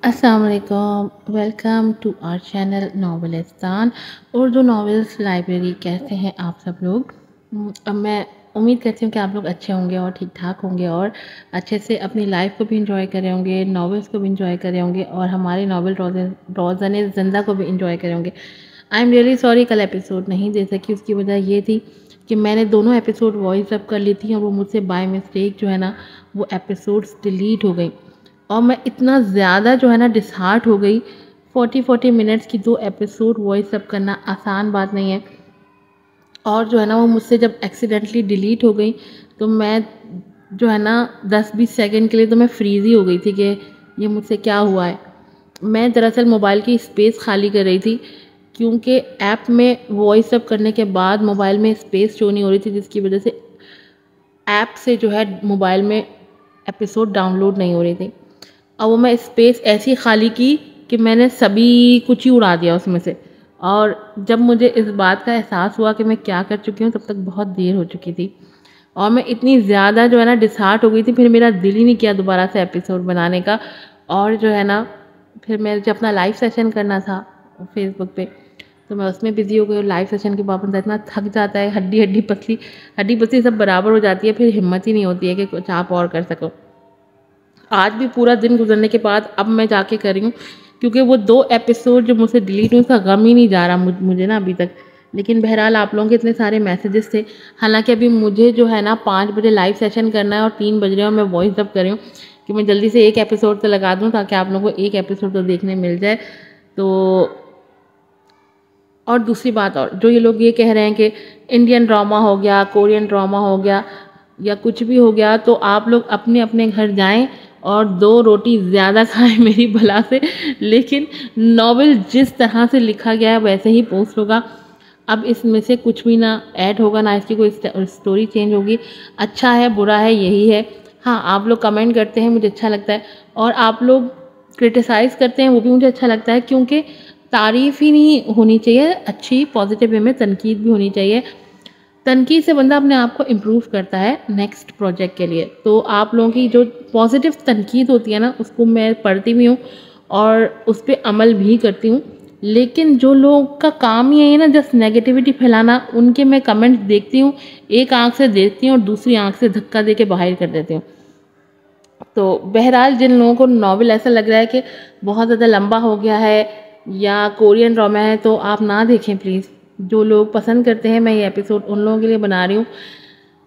السلام علیکم، welcome to our channel Novelistan Urdu novels library. کیسے ہیں آپ سب لوگ؟ اب میں امید کرتی ہوں کہ آپ لوگ اچھے ہوں گے اور ٹھیک ٹھاک ہوں گے اور اچھے سے اپنی لائف کو بھی انجوائے کرے ہوں گے، ناولس کو بھی انجوائے کرے ہوں گے اور ہمارے ناول روزن زندہ کو بھی انجوائے کرے ہوں گے۔ آئی ایم ریئلی سوری کل ایپیسوڈ نہیں دے سکی، اس کی وجہ یہ تھی کہ میں نے دونوں ایپیسوڈ وائس اپ کر لی تھی اور وہ مجھ سے بائی مسٹیک جو ہے نا وہ ایپیسوڈس ڈیلیٹ ہو گئی اور میں اتنا زیادہ جو ہے نا ڈسہارٹ ہو گئی۔ 40 منٹس کی 2 ایپیسوڈ وائس اپ کرنا آسان بات نہیں ہے، اور جو ہے نا وہ مجھ سے جب ایکسیڈنٹلی ڈیلیٹ ہو گئی تو میں جو ہے نا 10-20 سیکنڈ کے لیے تو میں فریز ہی ہو گئی تھی کہ یہ مجھ سے کیا ہوا ہے۔ میں دراصل موبائل کی اسپیس خالی کر رہی تھی کیونکہ ایپ میں وائس اپ کرنے کے بعد موبائل میں اسپیس شو نہیں ہو رہی تھی، جس کی وجہ سے ایپ سے جو ہے موبائل میں ایپیسوڈ ڈاؤن لوڈ نہیں ہو رہی تھی۔ اور وہ میں اسپیس ایسی خالی کی کہ میں نے سبھی کچھ ہی اڑا دیا اس میں سے، اور جب مجھے اس بات کا احساس ہوا کہ میں کیا کر چکی ہوں تب تک بہت دیر ہو چکی تھی اور میں اتنی زیادہ جو ہے نا ڈسہارٹ ہو گئی تھی، پھر میرا دل ہی نہیں کیا دوبارہ سے ایپیسوڈ بنانے کا۔ اور جو ہے نا پھر میں جب اپنا لائیو سیشن کرنا تھا فیس بک پہ تو میں اس میں بزی ہو گئی، اور لائیو سیشن کے بعد اتنا تھک جاتا ہے، ہڈی پتلی سب برابر ہو جاتی ہے، پھر ہمت ہی نہیں ہوتی ہے کہ کچھ آپ اور کر سکو۔ آج بھی پورا دن گزرنے کے بعد اب میں جا کے کر رہی ہوں کیونکہ وہ 2 ایپیسوڈ جو مجھ سے ڈیلیٹ ہوئے اس کا غم ہی نہیں جا رہا مجھے نا ابھی تک۔ لیکن بہرحال آپ لوگوں کے اتنے سارے میسیجز تھے، حالانکہ ابھی مجھے جو ہے نا 5 بجے لائیو سیشن کرنا ہے اور 3 بج رہے ہیں اور میں وائس اپ کر رہی ہوں کہ میں جلدی سے ایک ایپیسوڈ تو لگا دوں تاکہ آپ لوگوں کو ایک ایپیسوڈ تو دیکھنے مل جائے۔ تو اور دوسری بات، اور جو یہ لوگ یہ کہہ رہے ہیں کہ انڈین ڈرامہ ہو گیا، کورین ڈرامہ ہو گیا یا کچھ بھی ہو گیا، تو آپ لوگ اپنے اپنے گھر جائیں اور 2 روٹی زیادہ کھائیں میری بھلا سے، لیکن ناول جس طرح سے لکھا گیا ہے ویسے ہی پوسٹ ہوگا۔ اب اس میں سے کچھ بھی نہ ایڈ ہوگا، نہ اس کی کوئی سٹوری چینج ہوگی۔ اچھا ہے برا ہے یہی ہے۔ ہاں، آپ لوگ کمنٹ کرتے ہیں مجھے اچھا لگتا ہے، اور آپ لوگ کرٹیسائز کرتے ہیں وہ بھی مجھے اچھا لگتا ہے، کیونکہ تعریف ہی نہیں ہونی چاہیے، اچھی پازیٹیو وے میں تنقید بھی ہونی چاہیے۔ تنقید سے بندہ اپنے آپ کو امپروو کرتا ہے نیکسٹ پروجیکٹ کے لیے۔ تو آپ لوگوں کی جو پازیٹیو تنقید ہوتی ہے نا اس کو میں پڑھتی بھی ہوں اور اس پہ عمل بھی کرتی ہوں، لیکن جو لوگ کا کام ہی ہے نا جسٹ نیگیٹیوٹی پھیلانا، ان کے میں کمنٹ دیکھتی ہوں، ایک آنکھ سے دیکھتی ہوں اور دوسری آنکھ سے دھکا دے کے باہر کر دیتی ہوں۔ تو بہرحال جن لوگوں کو ناول ایسا لگ رہا ہے کہ بہت زیادہ لمبا ہو گیا ہے یا کورین ڈرامہ ہے تو آپ نہ دیکھیں پلیز۔ جو لوگ پسند کرتے ہیں میں یہ ایپیسوڈ ان لوگوں کے لیے بنا رہی ہوں۔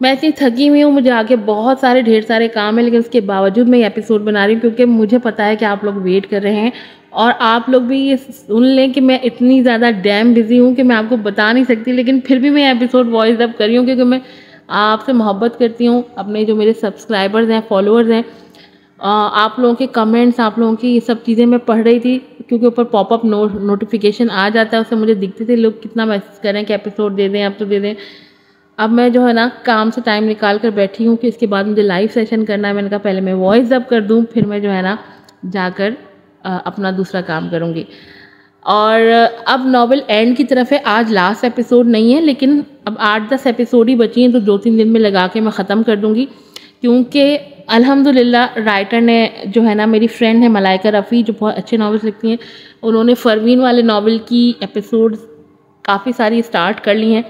میں اتنی تھکی ہوئی ہوں، مجھے آگے بہت سارے ڈھیر سارے کام ہیں، لیکن اس کے باوجود میں یہ ایپیسوڈ بنا رہی ہوں کیونکہ مجھے پتا ہے کہ آپ لوگ ویٹ کر رہے ہیں، اور آپ لوگ بھی یہ سن لیں کہ میں اتنی زیادہ ڈیم بزی ہوں کہ میں آپ کو بتا نہیں سکتی، لیکن پھر بھی میں یہ ایپیسوڈ وائس اپ کر رہی ہوں کیونکہ میں آپ سے محبت کرتی ہوں، اپنے جو میرے سبسکرائبرز ہیں، فالوورز ہیں، آپ لوگوں کے کمنٹس، آپ لوگوں کی یہ سب چیزیں میں پڑھ رہی تھی کیونکہ اوپر پاپ اپ نوٹیفیکیشن آ جاتا ہے، اس سے مجھے دکھتے تھے لوگ کتنا میسج کر رہے ہیں کہ ایپیسوڈ دے دیں، اب تو دے دیں۔ اب میں جو ہے نا کام سے ٹائم نکال کر بیٹھی ہوں کہ اس کے بعد مجھے لائیو سیشن کرنا ہے، میں نے کہا پہلے میں وائس اپ کر دوں پھر میں جو ہے نا جا کر اپنا دوسرا کام کروں گی۔ اور اب ناول اینڈ کی طرف ہے، آج لاسٹ ایپیسوڈ نہیں ہے، لیکن اب 8-10 ایپیسوڈ ہی بچی ہیں تو 2-3 دن میں لگا کے میں ختم کر دوں گی، کیونکہ الحمدللہ رائٹر نے جو ہے نا، میری فرینڈ ہے ملائکہ رفیع جو بہت اچھے ناولس لکھتی ہیں، انہوں نے پروین والے ناول کی ایپیسوڈ کافی ساری سٹارٹ کر لی ہیں،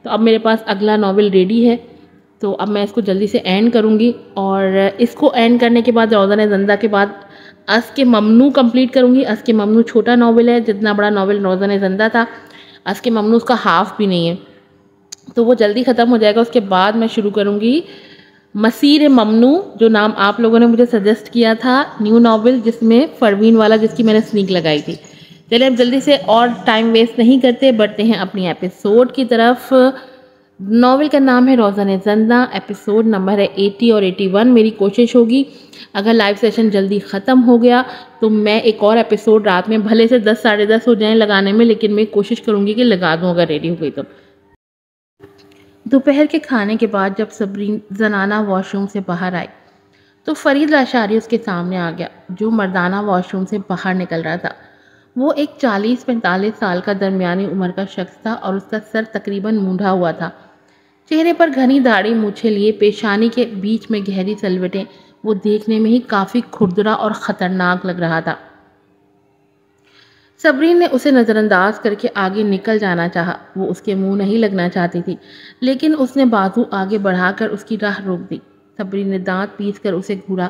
تو اب میرے پاس اگلا ناول ریڈی ہے، تو اب میں اس کو جلدی سے اینڈ کروں گی، اور اس کو اینڈ کرنے کے بعد روزن زندہ کے بعد اس کے ممنوع کمپلیٹ کروں گی۔ اس کے ممنوع چھوٹا ناول ہے، جتنا بڑا ناول روزن زندہ تھا اس کے ممنوع اس کا ہاف بھی نہیں ہے، تو وہ جلدی ختم ہو جائے گا۔ اس کے بعد میں شروع کروں گی مسیر ممنوع، جو نام آپ لوگوں نے مجھے سجیسٹ کیا تھا، نیو ناول جس میں پروین والا جس کی میں نے سنیک لگائی تھی۔ چلیں اب جلدی سے اور ٹائم ویسٹ نہیں کرتے، بڑھتے ہیں اپنی ایپیسوڈ کی طرف۔ ناول کا نام ہے روزن زندہ، ایپیسوڈ نمبر ہے 80 اور 81۔ میری کوشش ہوگی اگر لائیو سیشن جلدی ختم ہو گیا تو میں ایک اور ایپیسوڈ رات میں بھلے سے 10-10:30 ہو جائیں لگانے میں، لیکن میں کوشش کروں گی کہ لگا دوں اگر ریڈی ہو گئی تو۔ دوپہر کے کھانے کے بعد جب صبرین زنانہ واش روم سے باہر آئی تو فرید لاشاری اس کے سامنے آ گیا، جو مردانہ واش روم سے باہر نکل رہا تھا۔ وہ ایک 40-45 سال کا درمیانی عمر کا شخص تھا اور اس کا سر تقریباً مونڈھا ہوا تھا، چہرے پر گھنی داڑھی مونچھے لیے، پیشانی کے بیچ میں گہری سلوٹیں، وہ دیکھنے میں ہی کافی کھردرا اور خطرناک لگ رہا تھا۔ صبرین نے اسے نظر انداز کر کے آگے نکل جانا چاہا، وہ اس کے منہ نہیں لگنا چاہتی تھی، لیکن اس نے بازو آگے بڑھا کر اس کی راہ روک دی۔ صبرین نے دانت پیس کر اسے گھورا،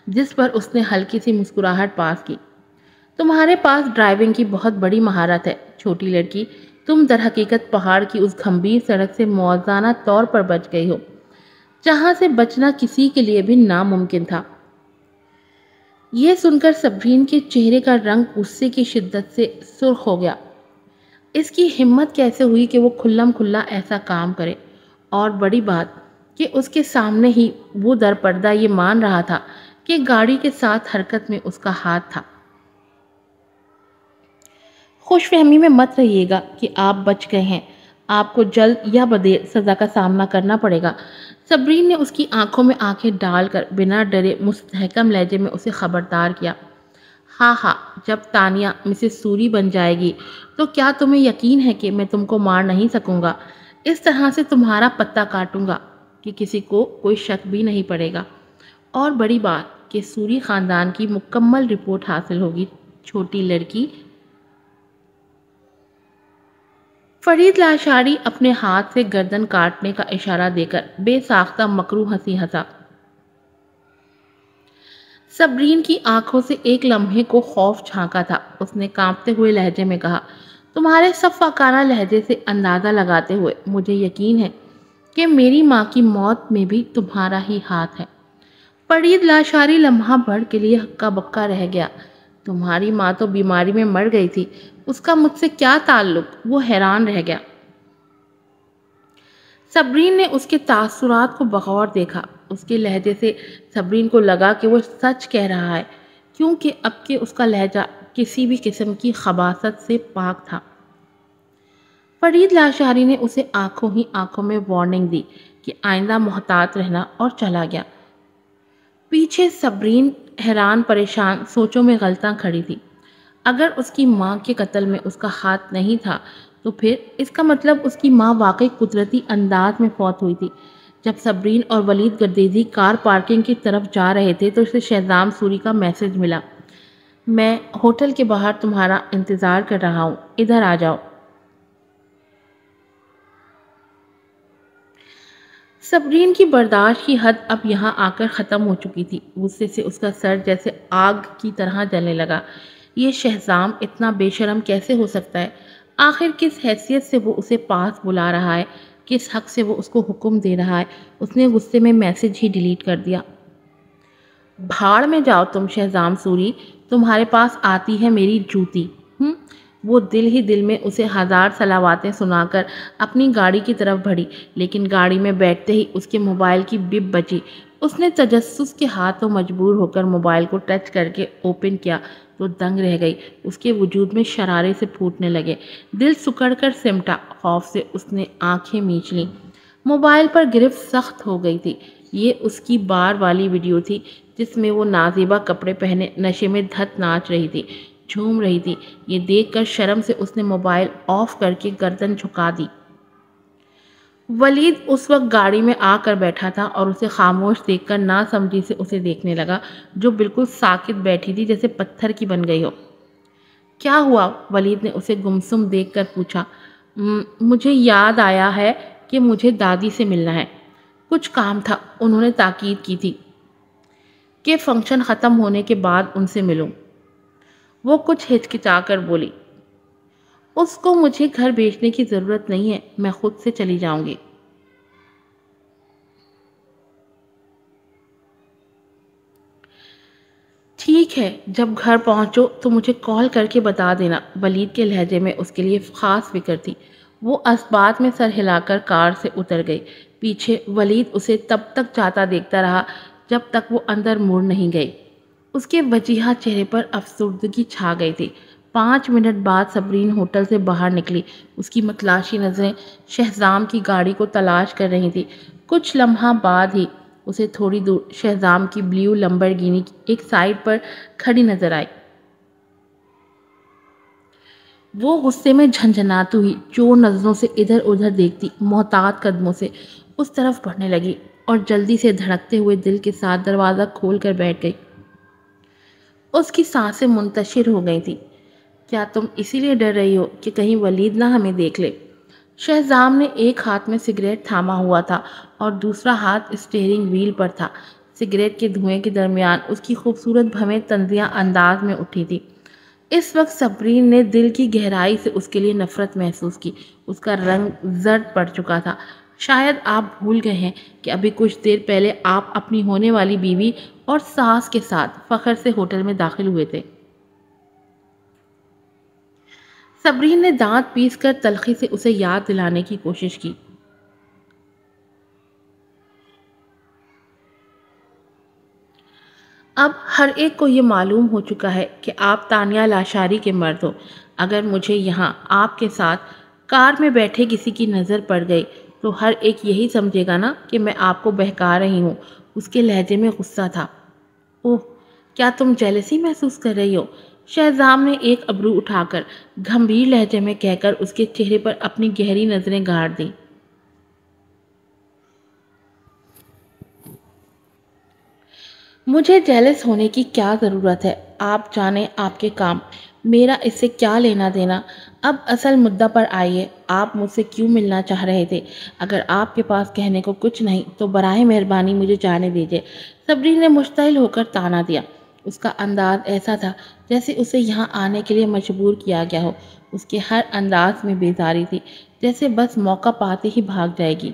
جس پر اس نے ہلکی سی مسکراہٹ پاس کی۔ تمہارے پاس ڈرائیونگ کی بہت بڑی مہارت ہے چھوٹی لڑکی، تم در حقیقت پہاڑ کی اس گھمبیر سڑک سے موازانہ طور پر بچ گئی ہو، جہاں سے بچنا کسی کے لیے بھی ناممکن تھا۔ یہ سن کر صبرین کے چہرے کا رنگ غصے کی شدت سے سرخ ہو گیا۔ اس کی ہمت کیسے ہوئی کہ وہ کھلم کھلا ایسا کام کرے، اور بڑی بات کہ اس کے سامنے ہی وہ در پردہ یہ مان رہا تھا کہ گاڑی کے ساتھ حرکت میں اس کا ہاتھ تھا۔ خوش فہمی میں مت رہیے گا کہ آپ بچ گئے ہیں، آپ کو جلد یا بدیر سزا کا سامنا کرنا پڑے گا۔ صبرین نے اس کی آنکھوں میں آنکھیں ڈال کر بنا ڈرے مستحکم لہجے میں اسے خبردار کیا۔ ہاں ہاں، جب تانیہ مسز سوری بن جائے گی تو کیا تمہیں یقین ہے کہ میں تم کو مار نہیں سکوں گا؟ اس طرح سے تمہارا پتہ کاٹوں گا کہ کسی کو کوئی شک بھی نہیں پڑے گا، اور بڑی بات کہ سوری خاندان کی مکمل رپورٹ حاصل ہوگی چھوٹی لڑکی۔ فرید لاشاری اپنے ہاتھ سے گردن کاٹنے کا اشارہ دے کر بے ساختہ مکروہ ہنسی ہنسا۔ صبرین کی آنکھوں سے ایک لمحے کو خوف جھانکا تھا۔ اس نے کانپتے ہوئے لہجے میں کہا، تمہارے صفاقانہ لہجے سے اندازہ لگاتے ہوئے مجھے یقین ہے کہ میری ماں کی موت میں بھی تمہارا ہی ہاتھ ہے۔ فرید لاشاری لمحہ بھر کے لیے ہکا بکا رہ گیا۔ تمہاری ماں تو بیماری میں مر گئی تھی، اس کا مجھ سے کیا تعلق؟ وہ حیران رہ گیا۔ صبرین نے اس کے تاثرات کو بغور دیکھا۔ اس کے لہجے سے صبرین کو لگا کہ وہ سچ کہہ رہا ہے، کیونکہ اب کہ اس کا لہجہ کسی بھی قسم کی خباثت سے پاک تھا۔ فرید لاشاری نے اسے آنکھوں ہی آنکھوں میں وارننگ دی کہ آئندہ محتاط رہنا، اور چلا گیا۔ پیچھے صبرین حیران پریشان سوچوں میں غلطاں کھڑی تھی۔ اگر اس کی ماں کے قتل میں اس کا ہاتھ نہیں تھا تو پھر اس کا مطلب اس کی ماں واقعی قدرتی انداز میں فوت ہوئی تھی۔ جب صبرین اور ولید گردیزی کار پارکنگ کی طرف جا رہے تھے تو اسے شہزام سوری کا میسج ملا، میں ہوٹل کے باہر تمہارا انتظار کر رہا ہوں، ادھر آ جاؤ۔ صبرین کی برداشت کی حد اب یہاں آ کر ختم ہو چکی تھی۔ غصے سے اس کا سر جیسے آگ کی طرح جلنے لگا۔ یہ شہزام اتنا بے شرم کیسے ہو سکتا ہے؟ آخر کس حیثیت سے وہ اسے پاس بلا رہا ہے؟ کس حق سے وہ اس کو حکم دے رہا ہے؟ اس نے غصے میں میسج ہی ڈیلیٹ کر دیا۔ بھاڑ میں جاؤ تم شہزام سوری، تمہارے پاس آتی ہے میری جوتی۔ وہ دل ہی دل میں اسے ہزار صلواتیں سنا کر اپنی گاڑی کی طرف بڑھی، لیکن گاڑی میں بیٹھتے ہی اس کے موبائل کی بپ بجی۔ اس نے تجسس کے ہاتھوں مجبور ہو کر موبائل کو ٹچ کر کے اوپن کیا تو دنگ رہ گئی۔ اس کے وجود میں شرارے سے پھوٹنے لگے، دل سکڑ کر سمٹا۔ خوف سے اس نے آنکھیں میچ لیں۔ موبائل پر گرفت سخت ہو گئی تھی۔ یہ اس کی بار والی ویڈیو تھی جس میں وہ نازیبا کپڑے پہنے نشے میں دھت ناچ رہی تھی، جھوم رہی تھی۔ یہ دیکھ کر شرم سے اس نے موبائل آف کر کے گردن جھکا دی۔ ولید اس وقت گاڑی میں آ کر بیٹھا تھا اور اسے خاموش دیکھ کر نہ سمجھی سے اسے دیکھنے لگا، جو بالکل ساکت بیٹھی تھی جیسے پتھر کی بن گئی ہو۔ کیا ہوا؟ ولید نے اسے گمسم دیکھ کر پوچھا۔ مجھے یاد آیا ہے کہ مجھے دادی سے ملنا ہے، کچھ کام تھا، انہوں نے تاکید کی تھی کہ فنکشن ختم ہونے کے بعد ان سے ملوں۔ وہ کچھ ہچکچا کر بولی، اس کو مجھے گھر بھیجنے کی ضرورت نہیں ہے، میں خود سے چلی جاؤں گی۔ ٹھیک ہے، جب گھر پہنچو تو مجھے کال کر کے بتا دینا۔ ولید کے لہجے میں اس کے لیے خاص فکر تھی۔ وہ اسبات میں سر ہلا کر کار سے اتر گئی۔ پیچھے ولید اسے تب تک جاتا دیکھتا رہا جب تک وہ اندر مڑ نہیں گئی۔ اس کے وجیحہ چہرے پر افسردگی چھا گئی تھی۔ 5 منٹ بعد صبرین ہوٹل سے باہر نکلی۔ اس کی متلاشی نظریں شہزام کی گاڑی کو تلاش کر رہی تھی۔ کچھ لمحہ بعد ہی اسے تھوڑی دور شہزام کی بلیو لمبرگینی ایک سائیڈ پر کھڑی نظر آئی۔ وہ غصے میں جھنجھناتی ہوئی چور نظروں سے ادھر ادھر دیکھتی محتاط قدموں سے اس طرف بڑھنے لگی اور جلدی سے دھڑکتے ہوئے دل کے ساتھ دروازہ کھول کر بیٹھ گئی۔ اس کی سانسیں منتشر ہو گئی تھی۔ کیا تم اسی لیے ڈر رہی ہو کہ کہیں ولید نہ ہمیں دیکھ لے؟ شہزام نے ایک ہاتھ میں سگریٹ تھاما ہوا تھا اور دوسرا ہاتھ اسٹیئرنگ وہیل پر تھا۔ سگریٹ کے دھوئیں کے درمیان اس کی خوبصورت بھویں تنزیہ انداز میں اٹھی تھی۔ اس وقت صبرین نے دل کی گہرائی سے اس کے لیے نفرت محسوس کی۔ اس کا رنگ زرد پڑ چکا تھا۔ شاید آپ بھول گئے ہیں کہ ابھی کچھ دیر پہلے آپ اپنی ہونے والی بیوی اور ساس کے ساتھ فخر سے ہوٹل میں داخل ہوئے تھے۔ صبرین نے دانت پیس کر تلخی سے اسے یاد دلانے کی کوشش کی۔ اب ہر ایک کو یہ معلوم ہو چکا ہے کہ آپ تانیہ لاشاری کے مرد ہو۔ اگر مجھے یہاں آپ کے ساتھ کار میں بیٹھے کسی کی نظر پڑ گئی تو ہر ایک یہی سمجھے گا نا کہ میں آپ کو بہکا رہی ہوں۔ اس کے لہجے میں غصہ تھا۔ اوہ، کیا تم جیلسی محسوس کر رہی ہو؟ شہزام نے ایک ابرو اٹھا کر گھمبیر لہجے میں کہہ کر اس کے چہرے پر اپنی گہری نظریں گاڑ دیں۔ مجھے جیلس ہونے کی کیا ضرورت ہے؟ آپ جانیں آپ کے کام، میرا اس سے کیا لینا دینا؟ اب اصل مدعا پر آئیے، آپ مجھ سے کیوں ملنا چاہ رہے تھے؟ اگر آپ کے پاس کہنے کو کچھ نہیں تو براہ مہربانی مجھے جانے دیجیے۔ صبرین نے مشتعل ہو کر تانا دیا۔ اس کا انداز ایسا تھا جیسے اسے یہاں آنے کے لیے مجبور کیا گیا ہو۔ اس کے ہر انداز میں بیزاری تھی، جیسے بس موقع پاتے ہی بھاگ جائے گی۔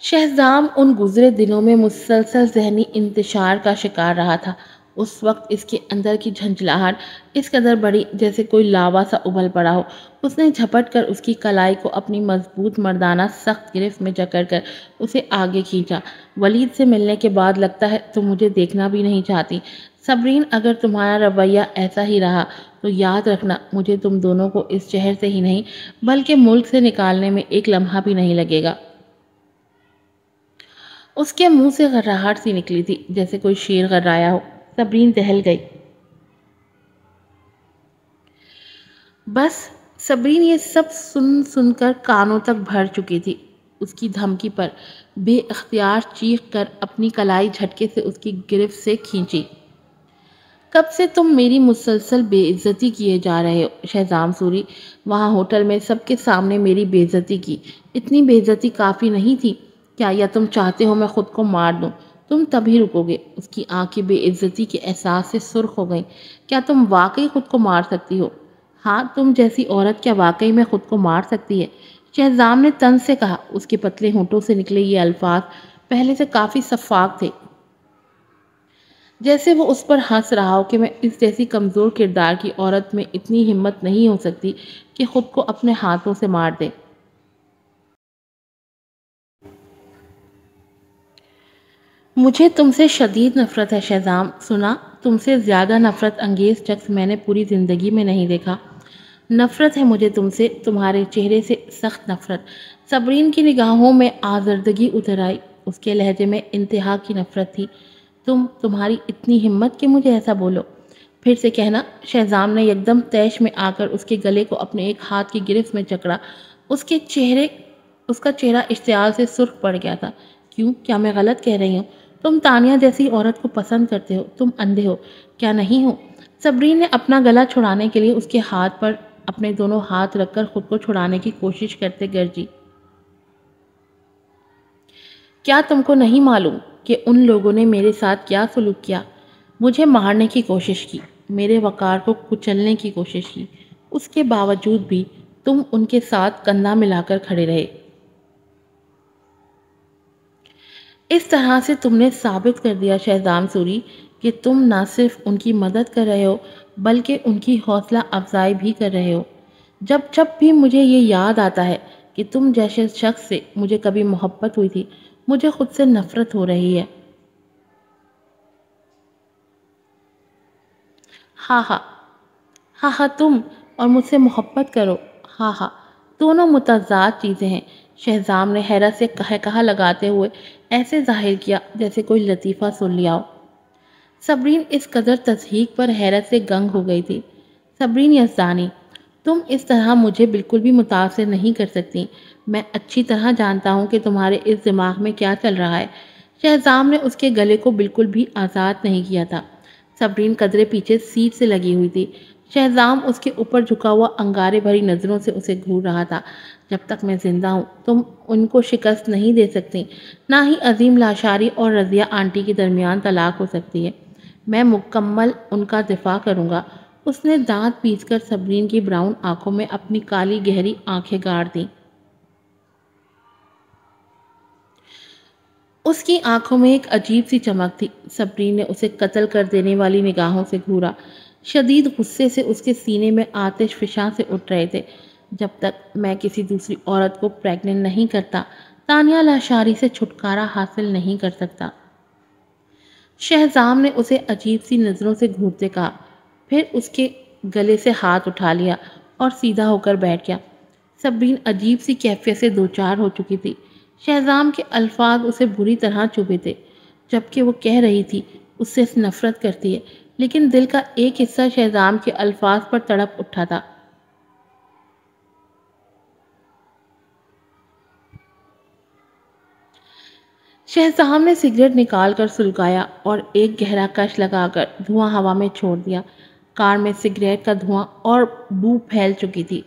شہزام ان گزرے دنوں میں مسلسل ذہنی انتشار کا شکار رہا تھا۔ اس وقت اس کے اندر کی جھنجھلاہٹ اس قدر بڑی جیسے کوئی لاوا سا ابل پڑا ہو۔ اس نے جھپٹ کر اس کی کلائی کو اپنی مضبوط مردانہ سخت گرفت میں جکڑ کر اسے آگے کھینچا۔ ولید سے ملنے کے بعد لگتا ہے تم مجھے دیکھنا بھی نہیں چاہتی۔ صبرین، اگر تمہارا رویہ ایسا ہی رہا تو یاد رکھنا مجھے تم دونوں کو اس شہر سے ہی نہیں بلکہ ملک سے نکالنے میں ایک لمحہ بھی نہیں لگے گا۔ اس کے منہ سے غراہٹ سی نکلی تھی جیسے کوئی شیر غرایا ہو۔ صبرین دہل گئی۔ بس صبرین یہ سب سن سن کر کانوں تک بھر چکی تھی۔ اس کی دھمکی پر بے اختیار چیخ کر اپنی کلائی جھٹکے سے اس کی گرفت سے کھینچی۔ کب سے تم میری مسلسل بے عزتی کیے جا رہے ہو شہزام سوری؟ وہاں ہوٹل میں سب کے سامنے میری بے عزتی کی۔ اتنی بے عزتی کافی نہیں تھی کیا، یا تم چاہتے ہو میں خود کو مار دوں؟ تم تبھی رکو گے۔ اس کی آنکھیں بے عزتی کے احساس سے سرخ ہو گئیں۔ کیا تم واقعی خود کو مار سکتی ہو؟ ہاں، تم جیسی عورت کیا واقعی میں خود کو مار سکتی ہے؟ شہزام نے طنز سے کہا۔ اس کے پتلے ہونٹوں سے نکلے یہ الفاظ پہلے سے کافی شفاف تھے، جیسے وہ اس پر ہنس رہا ہو کہ میں اس جیسی کمزور کردار کی عورت میں اتنی ہمت نہیں ہو سکتی کہ خود کو اپنے ہاتھوں سے مار دے۔ مجھے تم سے شدید نفرت ہے شہزام۔ سنا، تم سے زیادہ نفرت انگیز شخص میں نے پوری زندگی میں نہیں دیکھا۔ نفرت ہے مجھے تم سے، تمہارے چہرے سے سخت نفرت۔ صبرین کی نگاہوں میں آزردگی اتر آئی۔ اس کے لہجے میں انتہا کی نفرت تھی۔ تمہاری اتنی ہمت کہ مجھے ایسا بولو؟ پھر سے کہنا۔ شہزام نے یکدم طیش میں آ کر اس کے گلے کو اپنے ایک ہاتھ کی گرفت میں جکڑا۔ اس کا چہرہ اشتعال سے سرخ پڑ گیا تھا۔ کیوں؟ کیا میں غلط کہہ رہی ہوں؟ تم تانیہ جیسی عورت کو پسند کرتے ہو، تم اندھے ہو، کیا نہیں ہو؟ صبرین نے اپنا گلا چھڑانے کے لیے اس کے ہاتھ پر اپنے دونوں ہاتھ رکھ کر خود کو چھڑانے کی کوشش کرتے گرجی۔ کیا تم کو نہیں معلوم کہ ان لوگوں نے میرے ساتھ کیا سلوک کیا؟ مجھے مارنے کی کوشش کی، میرے وقار کو کچلنے کی کوشش کی۔ اس کے باوجود بھی تم ان کے ساتھ کندھا ملا کر کھڑے رہے۔ اس طرح سے تم نے ثابت کر دیا شہزام سوری کہ تم نہ صرف ان کی مدد کر رہے ہو بلکہ ان کی حوصلہ افزائی بھی کر رہے ہو۔ جب جب بھی مجھے یہ یاد آتا ہے کہ تم جیسے شخص سے مجھے کبھی محبت ہوئی تھی، مجھے خود سے نفرت ہو رہی ہے۔ ہاں ہاں، ہاں ہاں، تم اور مجھ سے محبت کرو، ہاں ہاں، دونوں متضاد چیزیں ہیں۔ شہزام نے حیرت سے کہا لگاتے ہوئے ایسے ظاہر کیا جیسے کوئی لطیفہ سن لیا ہو۔ صبرین اس قدر تصحیق پر حیرت سے گنگ ہو گئی تھی۔ صبرین یزدانی، تم اس طرح مجھے بالکل بھی متاثر نہیں کر سکتی۔ میں اچھی طرح جانتا ہوں کہ تمہارے اس دماغ میں کیا چل رہا ہے۔ شہزام نے اس کے گلے کو بالکل بھی آزاد نہیں کیا تھا۔ صبرین قدرے پیچھے سیٹ سے لگی ہوئی تھی۔ شہزام اس کے اوپر جھکا ہوا انگارے بھری نظروں سے اسے گھور رہا تھا۔ جب تک میں زندہ ہوں تم ان کو شکست نہیں دے سکتی، نہ ہی عظیم لاشاری اور رضیہ آنٹی کے درمیان طلاق ہو سکتی ہے۔ میں مکمل ان کا دفاع کروں گا۔ اس نے دانت پیس کر صبرین کی براؤن آنکھوں میں اپنی کالی گہری آنکھیں گاڑ دیں۔ اس کی آنکھوں میں ایک عجیب سی چمک تھی۔ صبرین نے اسے قتل کر دینے والی نگاہوں سے گھورا۔ شدید غصے سے اس کے سینے میں آتش فشاں سے اٹھ رہے تھے۔ جب تک میں کسی دوسری عورت کو پریگننٹ نہیں کرتا، تانیہ لاشاری سے چھٹکارا حاصل نہیں کر سکتا۔ شہزام نے اسے عجیب سی نظروں سے گھورتے کہا، پھر اس کے گلے سے ہاتھ اٹھا لیا اور سیدھا ہو کر بیٹھ گیا۔ صبرین عجیب سی کیفیت سے دوچار ہو چکی تھی۔ شہزام کے الفاظ اسے بری طرح چبھے تھے، جبکہ وہ کہہ رہی تھی اس سے نفرت کرتی ہے، لیکن دل کا ایک حصہ شہزام کے الفاظ پر تڑپ اٹھا تھا۔ شہزام نے سگریٹ نکال کر سلگایا اور ایک گہرا کش لگا کر دھواں ہوا میں چھوڑ دیا۔ کار میں سگریٹ کا دھواں اور بو پھیل چکی تھی۔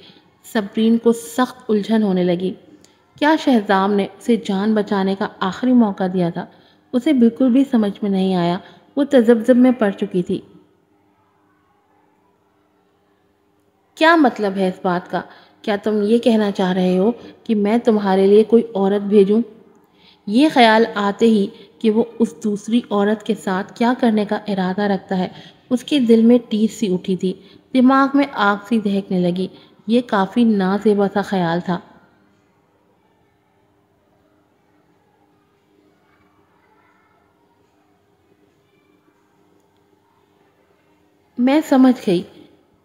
صبرین کو سخت الجھن ہونے لگی۔ کیا شہزام نے اسے جان بچانے کا آخری موقع دیا تھا؟ اسے بالکل بھی سمجھ میں نہیں آیا۔ وہ تذبذب میں پڑ چکی تھی۔ کیا مطلب ہے اس بات کا؟ کیا تم یہ کہنا چاہ رہے ہو کہ میں تمہارے لیے کوئی عورت بھیجوں؟ یہ خیال آتے ہی کہ وہ اس دوسری عورت کے ساتھ کیا کرنے کا ارادہ رکھتا ہے، اس کے دل میں ٹیس سی اٹھی تھی، دماغ میں آگ سی دہکنے لگی۔ یہ کافی نازیبا سا خیال تھا۔ میں سمجھ گئی۔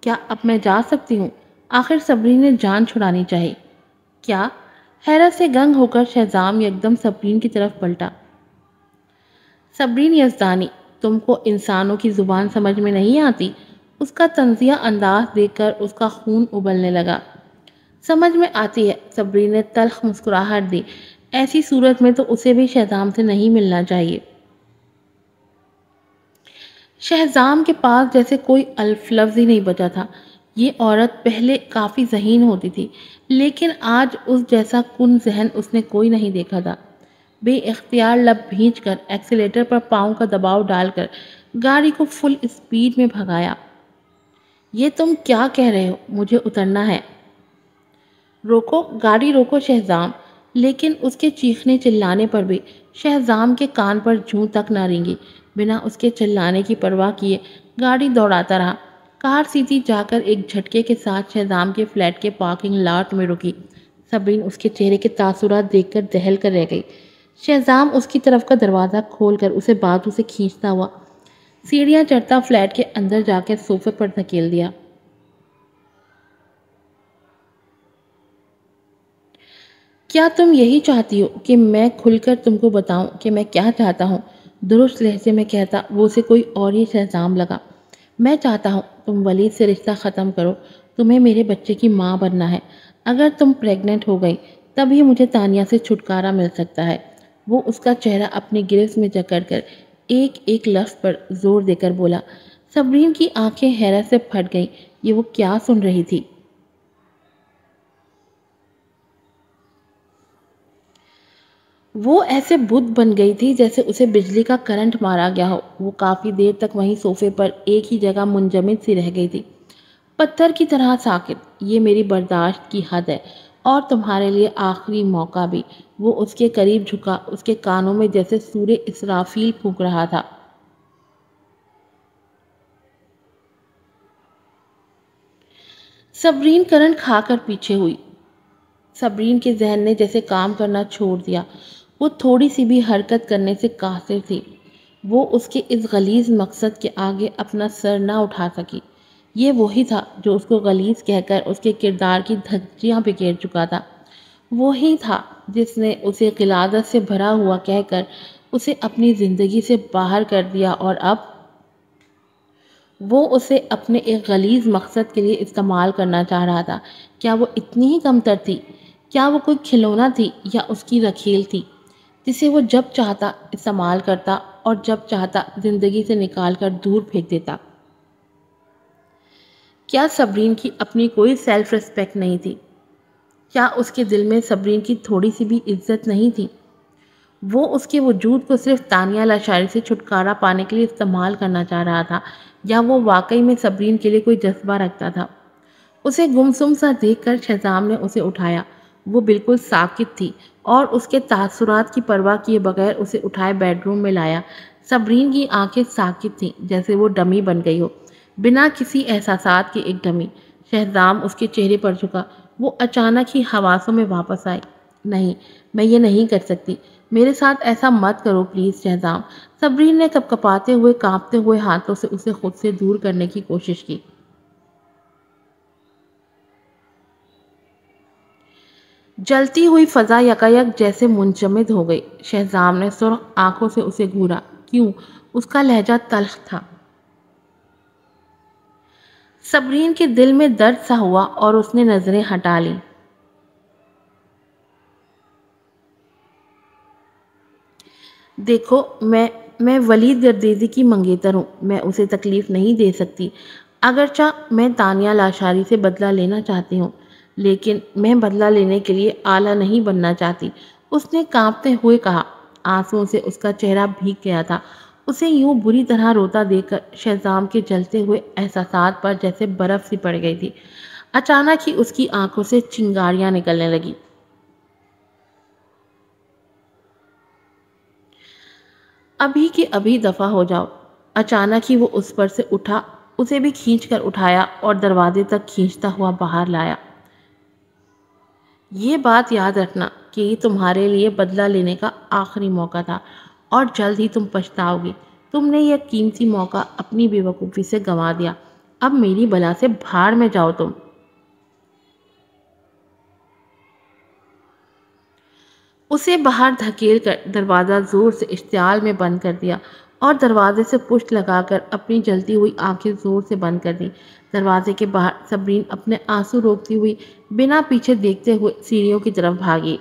کیا اب میں جا سکتی ہوں؟ آخر صبرین نے جان چھڑانی چاہی۔ کیا؟ حیرت سے گنگ ہو کر شہزام یکدم صبرین کی طرف پلٹا۔ صبرین یزدانی، تم کو انسانوں کی زبان سمجھ میں نہیں آتی؟ اس کا طنزیہ انداز دیکھ کر اس کا خون ابلنے لگا۔ سمجھ میں آتی ہے، صبرین نے تلخ مسکراہٹ دی۔ ایسی صورت میں تو اسے بھی شہزام سے نہیں ملنا چاہیے۔ شہزام کے پاس جیسے کوئی الف لفظ ہی نہیں بچا تھا۔ یہ عورت پہلے کافی ذہین ہوتی تھی، لیکن آج اس جیسا کن ذہن اس نے کوئی نہیں دیکھا تھا۔ بے اختیار لب بھینچ کر ایکسیلیٹر پر پاؤں کا دباؤ ڈال کر گاڑی کو فل اسپیڈ میں بھگایا۔ یہ تم کیا کہہ رہے ہو؟ مجھے اترنا ہے۔ روکو، گاڑی روکو شہزام۔ لیکن اس کے چیخنے چلانے پر بھی شہزام کے کان پر جوں تک نہ رینگی۔ بنا اس کے چلانے کی پرواہ کیے گاڑی دوڑاتا رہا۔ کار سیدھی جا کر ایک جھٹکے کے ساتھ شہزام کے فلیٹ کے پارکنگ لاٹ میں رکی۔ صبرین اس کے چہرے کے تاثرات دیکھ کر دہل کر رہ گئی۔ شہزام اس کی طرف کا دروازہ کھول کر اسے بازو سے کھینچتا ہوا سیڑھیاں چڑھتا فلیٹ کے اندر جا کے صوفے پر دھکیل دیا۔ کیا تم یہی چاہتی ہو کہ میں کھل کر تم کو بتاؤں کہ میں کیا چاہتا ہوں؟ درست لہجے میں کہتا وہ اسے کوئی اور ہی شہزام لگا۔ میں چاہتا ہوں تم ولید سے رشتہ ختم کرو۔ تمہیں میرے بچے کی ماں بننا ہے۔ اگر تم پریگننٹ ہو گئی تب ہی مجھے تانیہ سے چھٹکارا مل سکتا ہے۔ وہ اس کا چہرہ اپنی گرفت میں جکڑ کر ایک ایک لفظ پر زور دے کر بولا۔ صبرین کی آنکھیں حیرت سے پھٹ گئیں۔ یہ وہ کیا سن رہی تھی؟ وہ ایسے بدھ بن گئی تھی جیسے اسے بجلی کا کرنٹ مارا گیا ہو۔ وہ کافی دیر تک وہیں صوفے پر ایک ہی جگہ منجمد سی رہ گئی تھی، پتھر کی طرح ساکت۔ یہ میری برداشت کی حد ہے اور تمہارے لیے آخری موقع بھی۔ وہ اس کے قریب جھکا، اس کے کانوں میں جیسے سورہ اسرافیل پھونک رہا تھا۔ صبرین کرنٹ کھا کر پیچھے ہوئی۔ صبرین کے ذہن نے جیسے کام کرنا چھوڑ دیا۔ وہ تھوڑی سی بھی حرکت کرنے سے قاصر تھی۔ وہ اس کے اس غلیظ مقصد کے آگے اپنا سر نہ اٹھا سکی۔ یہ وہی تھا جو اس کو غلیظ کہہ کر اس کے کردار کی دھجیاں بکھیر چکا تھا۔ وہی تھا جس نے اسے غلاظت سے بھرا ہوا کہہ کر اسے اپنی زندگی سے باہر کر دیا، اور اب وہ اسے اپنے ایک غلیظ مقصد کے لیے استعمال کرنا چاہ رہا تھا۔ کیا وہ اتنی ہی کمتر تھی؟ کیا وہ کوئی کھلونا تھی یا اس کی رکھیل تھی؟ جسے وہ جب چاہتا استعمال کرتا اور جب چاہتا زندگی سے نکال کر دور پھینک دیتا۔ کیا صبرین کی اپنی کوئی سیلف ریسپیکٹ نہیں تھی؟ کیا اس کے دل میں صبرین کی تھوڑی سی بھی عزت نہیں تھی؟ وہ اس کے وجود کو صرف تانیہ لاشاری سے چھٹکارا پانے کے لیے استعمال کرنا چاہ رہا تھا، یا وہ واقعی میں صبرین کے لیے کوئی جذبہ رکھتا تھا؟ اسے گمسم سا دیکھ کر شہزام نے اسے اٹھایا۔ وہ بالکل ساکت تھی اور اس کے تاثرات کی پرواہ کیے بغیر اسے اٹھائے بیڈ روم میں لایا۔ صبرین کی آنکھیں ساکت تھیں، جیسے وہ ڈمی بن گئی ہو، بنا کسی احساسات کے ایک ڈمی۔ شہزام اس کے چہرے پر جھکا۔ وہ اچانک ہی حواسوں میں واپس آئی۔ نہیں، میں یہ نہیں کر سکتی، میرے ساتھ ایسا مت کرو پلیز شہزام۔ صبرین نے کپکپاتے ہوئے کانپتے ہوئے ہاتھوں سے اسے خود سے دور کرنے کی کوشش کی۔ جلتی ہوئی فضا یکایک جیسے منجمد ہو گئی۔ شہزام نے سرخ آنکھوں سے اسے گھورا۔ کیوں؟ اس کا لہجہ تلخ تھا۔ صبرین کے دل میں درد سا ہوا اور اس نے نظریں ہٹا لیں۔ دیکھو، میں ولید گردیزی کی منگیتر ہوں، میں اسے تکلیف نہیں دے سکتی۔ اگرچہ میں تانیہ لاشاری سے بدلہ لینا چاہتی ہوں، لیکن میں بدلہ لینے کے لیے آلہ نہیں بننا چاہتی، اس نے کانپتے ہوئے کہا۔ آنسوؤں سے اس کا چہرہ بھیگ گیا تھا۔ اسے یوں بری طرح روتا دیکھ کر شہزام کے جلتے ہوئے احساسات پر جیسے برف سی پڑ گئی تھی۔ اچانک ہی اس کی آنکھوں سے چنگاریاں نکلنے لگی۔ ابھی کے ابھی دفع ہو جاؤ۔ اچانک ہی وہ اس پر سے اٹھا، اسے بھی کھینچ کر اٹھایا اور دروازے تک کھینچتا ہوا باہر لایا۔ یہ بات یاد رکھنا کہ یہ تمہارے لیے بدلہ لینے کا آخری موقع تھا اور جلد ہی تم پچھتاؤ گی۔ تم نے یہ قیمتی موقع اپنی بے وقوفی سے گنوا دیا۔ اب میری بلا سے بھاڑ میں جاؤ تم۔ اسے باہر دھکیل کر دروازہ زور سے اشتعال میں بند کر دیا اور دروازے سے پشت لگا کر اپنی جلتی ہوئی آنکھیں زور سے بند کر دیں۔ دروازے کے باہر صبرین اپنے آنسو روکتی ہوئی بنا پیچھے دیکھتے ہوئے سیڑھیوں کی طرف بھاگی۔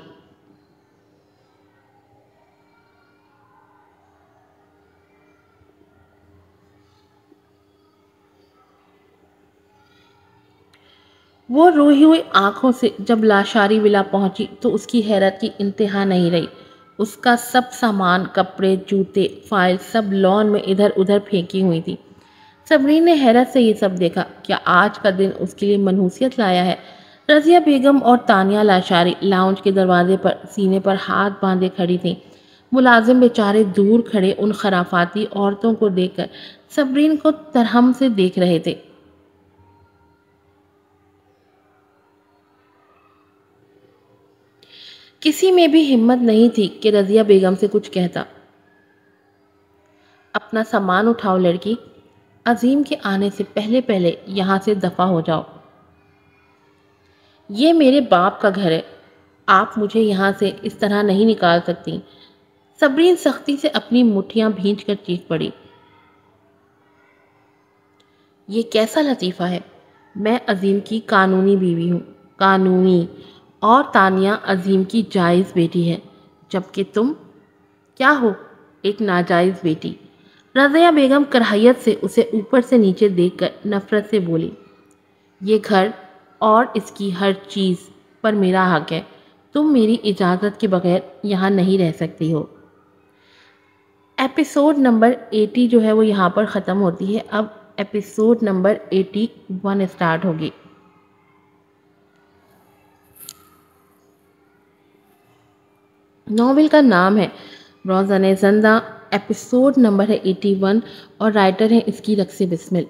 وہ روئی ہوئی آنکھوں سے جب لاشاری ولا پہنچی تو اس کی حیرت کی انتہا نہیں رہی۔ اس کا سب سامان، کپڑے، جوتے، فائل سب لان میں ادھر ادھر پھینکی ہوئی تھی۔ صبرین نے حیرت سے یہ سب دیکھا۔ کیا آج کا دن اس کے لیے منحوسیت لایا ہے؟ رضیہ بیگم اور تانیہ لاشاری لاؤنج کے دروازے پر سینے پر ہاتھ باندھے کھڑی تھیں۔ ملازم بیچارے دور کھڑے ان خرافاتی عورتوں کو دیکھ کر صبرین کو ترہم سے دیکھ رہے تھے۔ کسی میں بھی ہمت نہیں تھی کہ رضیہ بیگم سے کچھ کہتا۔ اپنا سامان اٹھاؤ لڑکی، عظیم کے آنے سے پہلے پہلے یہاں سے دفع ہو جاؤ۔ یہ میرے باپ کا گھر ہے، آپ مجھے یہاں سے اس طرح نہیں نکال سکتی۔ صبرین سختی سے اپنی مٹھیاں بھینچ کر چیخ پڑی۔ یہ کیسا لطیفہ ہے؟ میں عظیم کی قانونی بیوی ہوں، قانونی، اور تانیہ عظیم کی جائز بیٹی ہے، جبکہ تم کیا ہو؟ ایک ناجائز بیٹی۔ رضیہ بیگم کراہیت سے اسے اوپر سے نیچے دیکھ کر نفرت سے بولی۔ یہ گھر اور اس کی ہر چیز پر میرا حق ہے، تم میری اجازت کے بغیر یہاں نہیں رہ سکتی ہو۔ ایپیسوڈ نمبر 80 جو ہے وہ یہاں پر ختم ہوتی ہے۔ اب ایپیسوڈ نمبر 81 اسٹارٹ ہوگی۔ ناول کا نام ہے روزن زندہ، ایپیسوڈ نمبر ہے 81 اور رائٹر ہے اس کی رقص بسمل۔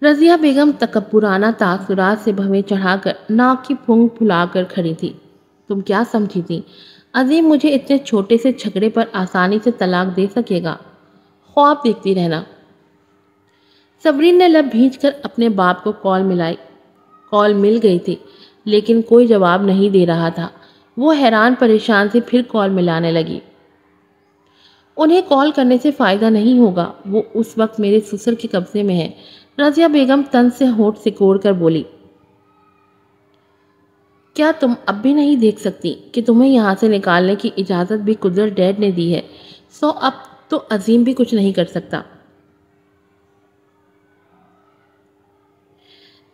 رضیہ بیگم تکبرانہ تاثرات سے بھویں چڑھا کر ناک کی پھونک پھلا کر کھڑی تھی۔ تم کیا سمجھی تھی عظیم مجھے اتنے چھوٹے سے جھگڑے پر آسانی سے طلاق دے سکے گا؟ خواب دیکھتی رہنا۔ صبرین نے لب بھینچ کر اپنے باپ کو کال ملائی۔ کال مل گئی تھی لیکن کوئی جواب نہیں دے رہا تھا۔ وہ حیران پریشان سے پھر کال ملانے لگی۔ انہیں کال کرنے سے فائدہ نہیں ہوگا، وہ اس وقت میرے سسر کے قبضے میں ہے۔ رضیہ بیگم تن سے ہونٹ سکوڑ کر بولی۔ کیا تم اب بھی نہیں دیکھ سکتی کہ تمہیں یہاں سے نکالنے کی اجازت بھی قدرت ڈیڈ نے دی ہے؟ سو اب تو عظیم بھی کچھ نہیں کر سکتا۔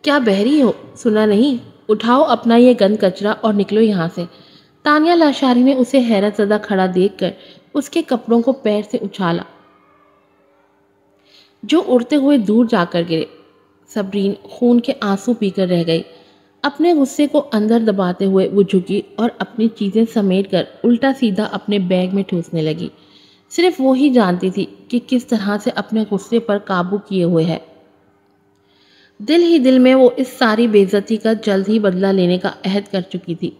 کیا بحری ہو؟ سنا نہیں؟ اٹھاؤ اپنا یہ گند کچرا اور نکلو یہاں سے۔ تانیہ لاشاری نے اسے حیرت زدہ کھڑا دیکھ کر اس کے کپڑوں کو پیر سے اچھالا جو اڑتے ہوئے دور جا کر گرے۔ صبرین خون کے آنسو پی کر رہ گئی۔ اپنے غصے کو اندر دباتے ہوئے وہ جھکی اور اپنی چیزیں سمیٹ کر الٹا سیدھا اپنے بیگ میں ٹھوسنے لگی۔ صرف وہی جانتی تھی کہ کس طرح سے اپنے غصے پر قابو کیے ہوئے ہے۔ دل ہی دل میں وہ اس ساری بے عزتی کا جلد ہی بدلہ لینے کا عہد کر چکی تھی،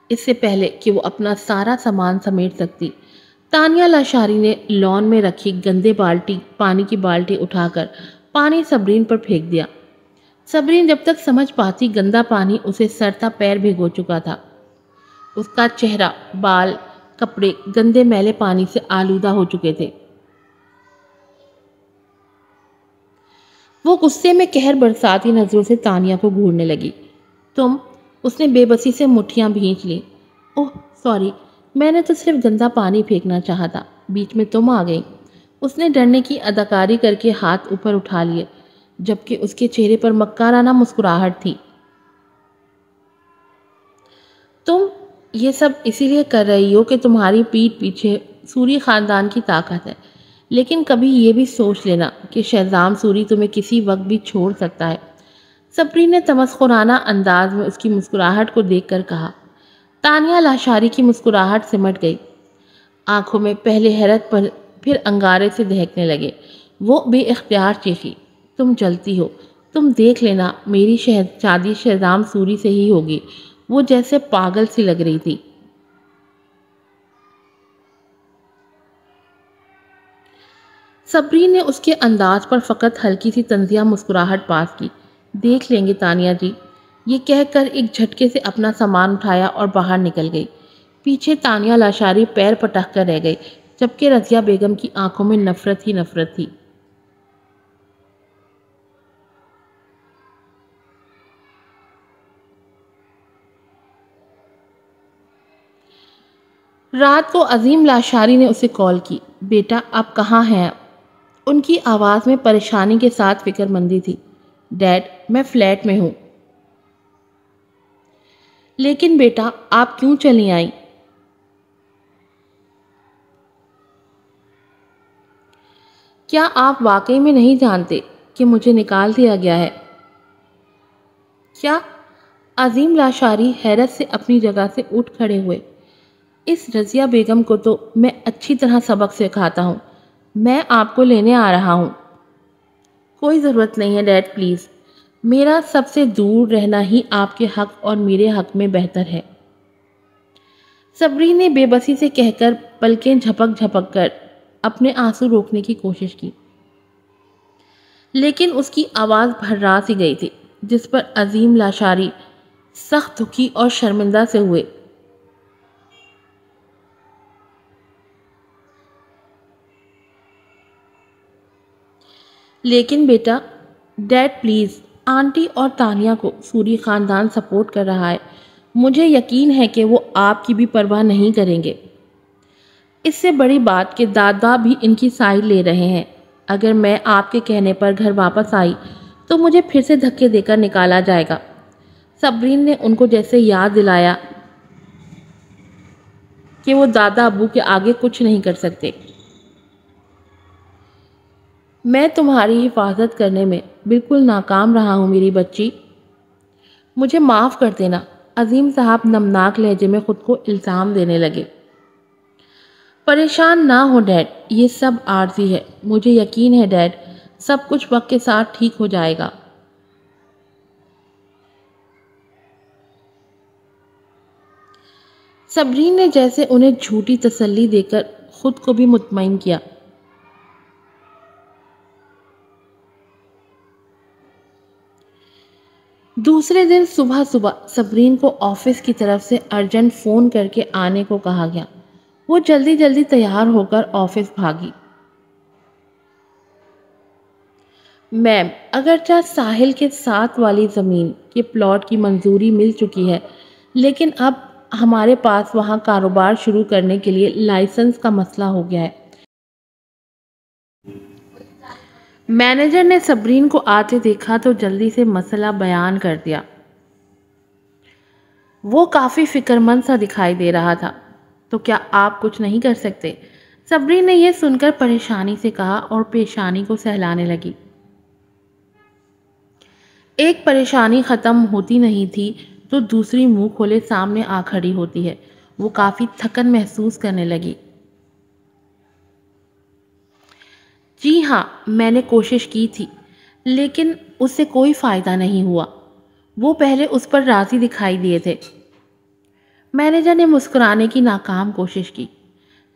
اس سے پہلے کہ وہ اپنا سارا سامان سمیٹ سکتی۔ تانیہ لاشاری نے لان میں رکھی گندے پانی کی بالٹی اٹھا کر پانی صبرین پر پھینک دیا۔ صبرین جب تک سمجھ پاتی گندا پانی اسے سر تا پیر بھگو چکا تھا۔ اس کا چہرہ، بال، کپڑے گندے میلے پانی سے آلودہ ہو چکے تھے۔ وہ غصے میں قہر برساتی نظروں سے تانیہ کو گھورنے لگی۔ تم؟ اس نے بے بسی سے مٹھیاں بھینچ لی۔ اوہ سوری، میں نے تو صرف گندا پانی پھینکنا چاہا تھا، بیچ میں تم آ گئی۔ اس نے ڈرنے کی اداکاری کر کے ہاتھ اوپر اٹھا لیے، جبکہ اس کے چہرے پر مکارانہ مسکراہٹ تھی۔ تم یہ سب اسی لیے کر رہی ہو کہ تمہاری پیٹھ پیچھے سوری خاندان کی طاقت ہے، لیکن کبھی یہ بھی سوچ لینا کہ شہزام سوری تمہیں کسی وقت بھی چھوڑ سکتا ہے۔ صبرین نے تمسخرانہ انداز میں اس کی مسکراہٹ کو دیکھ کر کہا۔ تانیہ لاشاری کی مسکراہٹ سمٹ گئی۔ آنکھوں میں پہلے حیرت پر پھر انگارے سے دہکنے لگے۔ وہ بے اختیار چیخی، تم جلتی ہو، تم دیکھ لینا میری شادی شہزام سوری سے ہی ہوگی۔ وہ جیسے پاگل سی لگ رہی تھی۔ صبرین نے اس کے انداز پر فقط ہلکی سی طنزیہ مسکراہٹ پاس کی۔ دیکھ لیں گے تانیہ جی، یہ کہہ کر ایک جھٹکے سے اپنا سامان اٹھایا اور باہر نکل گئی۔ پیچھے تانیہ لاشاری پیر پٹک کر رہ گئی، جبکہ رضیہ بیگم کی آنکھوں میں نفرت ہی نفرت تھی۔ رات کو عظیم لاشاری نے اسے کال کی۔ بیٹا آپ کہاں ہیں؟ ان کی آواز میں پریشانی کے ساتھ فکر مندی تھی۔ ڈیڈ میں فلیٹ میں ہوں۔ لیکن بیٹا آپ کیوں چلی آئیں؟ کیا آپ واقعی میں نہیں جانتے کہ مجھے نکال دیا گیا ہے؟ کیا؟ عظیم لاشاری حیرت سے اپنی جگہ سے اٹھ کھڑے ہوئے۔ اس رضیہ بیگم کو تو میں اچھی طرح سبق سکھاتا ہوں، میں آپ کو لینے آ رہا ہوں۔ کوئی ضرورت نہیں ہے ڈیڈ، پلیز، میرا سب سے دور رہنا ہی آپ کے حق اور میرے حق میں بہتر ہے۔ صبرین نے بے بسی سے کہہ کر پلکیں جھپک جھپک کر اپنے آنسو روکنے کی کوشش کی، لیکن اس کی آواز بھرا سی گئی تھی، جس پر عظیم لاشاری سخت دکھی اور شرمندہ سے ہوئے۔ لیکن بیٹا، ڈیڈ پلیز، آنٹی اور تانیہ کو سوری خاندان سپورٹ کر رہا ہے، مجھے یقین ہے کہ وہ آپ کی بھی پرواہ نہیں کریں گے۔ اس سے بڑی بات کہ دادا بھی ان کی سائیڈ لے رہے ہیں۔ اگر میں آپ کے کہنے پر گھر واپس آئی تو مجھے پھر سے دھکے دے کر نکالا جائے گا۔ صبرین نے ان کو جیسے یاد دلایا کہ وہ دادا ابو کے آگے کچھ نہیں کر سکتے۔ میں تمہاری حفاظت کرنے میں بالکل ناکام رہا ہوں میری بچی، مجھے معاف کر دینا۔ عظیم صاحب نمناک لہجے میں خود کو الزام دینے لگے۔ پریشان نہ ہو ڈیڈ، یہ سب عارضی ہے، مجھے یقین ہے ڈیڈ، سب کچھ وقت کے ساتھ ٹھیک ہو جائے گا۔ صبرین نے جیسے انہیں جھوٹی تسلی دے کر خود کو بھی مطمئن کیا۔ دوسرے دن صبح صبرین کو آفس کی طرف سے ارجنٹ فون کر کے آنے کو کہا گیا۔ وہ جلدی جلدی تیار ہو کر آفس بھاگی۔ میم، اگرچہ ساحل کے ساتھ والی زمین کے پلاٹ کی منظوری مل چکی ہے، لیکن اب ہمارے پاس وہاں کاروبار شروع کرنے کے لیے لائسنس کا مسئلہ ہو گیا ہے۔ مینیجر نے صبرین کو آتے دیکھا تو جلدی سے مسئلہ بیان کر دیا۔ وہ کافی فکر مند سا دکھائی دے رہا تھا۔ تو کیا آپ کچھ نہیں کر سکتے؟ صبرین نے یہ سن کر پریشانی سے کہا اور پیشانی کو سہلانے لگی۔ ایک پریشانی ختم ہوتی نہیں تھی تو دوسری منہ کھولے سامنے آ کھڑی ہوتی ہے۔ وہ کافی تھکن محسوس کرنے لگی۔ جی ہاں، میں نے کوشش کی تھی، لیکن اس سے کوئی فائدہ نہیں ہوا۔ وہ پہلے اس پر راضی دکھائی دیے تھے۔ مینیجر نے مسکرانے کی ناکام کوشش کی،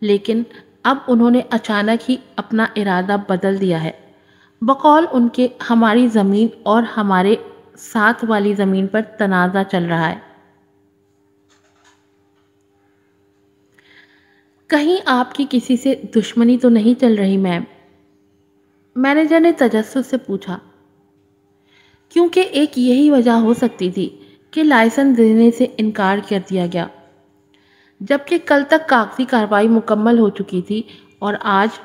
لیکن اب انہوں نے اچانک ہی اپنا ارادہ بدل دیا ہے۔ بقول ان کے ہماری زمین اور ہمارے ساتھ والی زمین پر تنازع چل رہا ہے۔ کہیں آپ کی کسی سے دشمنی تو نہیں چل رہی میم؟ مینیجر نے تجسس سے پوچھا، کیونکہ ایک یہی وجہ ہو سکتی تھی کہ لائسنس دینے سے انکار کر دیا گیا، جبکہ کل تک کاغذی کارروائی مکمل ہو چکی تھی اور آج۔